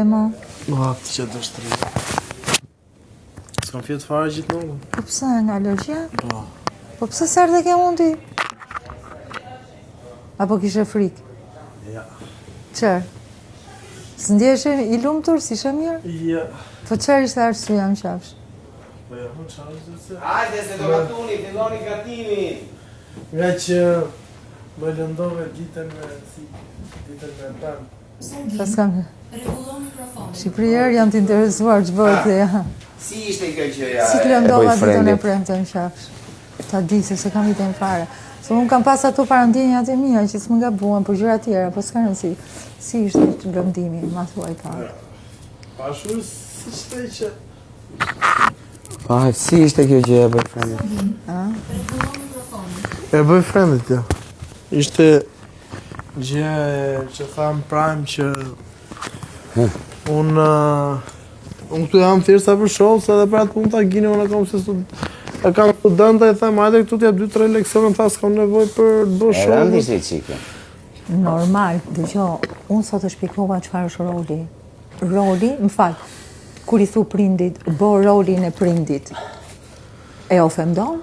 mo? Ti që do shtrija. S'kam fjetë fare gjithmonë. Po pse, nga alergjia? Po. Po pse sërë ke unë ti? Apo kishe frikë? Ja. Qërë? Së ndjeshe i lumëtur, si shë mirë? Ja. Po qërë ishte arsyeja në qafsh? Po ja, më qarë është se... Hajde se do gatuni, filloni gatimin. Nga që më lëndove ditën me panë. Pas kam... Shqipërier janë të interesuar që bëhet dhe ja. Si ishte kjo gjëja? Si të lëndova ditën e premte në qafsh? Ta di se kam ditën fare. Se unë kam pas ato parandinjat e mija që s'më nga buan për gjëra tjera, po s'ka rëndësi. Si ishte lëndimi, ma thuaj parë. Pashu, si qëte që... Pa, si ishte kjo gjë e boyfriendit? E boyfriendit, ja. Ishte gjë që tham prime që... Unë këtu jam thirsa për shohë, se edhe për atë punë ta gini, unë e kam se e kam studenta e them, ajde këtu t'ja 2-3 leksione, tha s'kam nevoj për të bërë shohë. E rëndi si qike? Normal, dëgjo, unë sot të shpikova çfarë është roli. Roli, më falë, kur i thu prindit, bo rolin e prindit. E ofendon?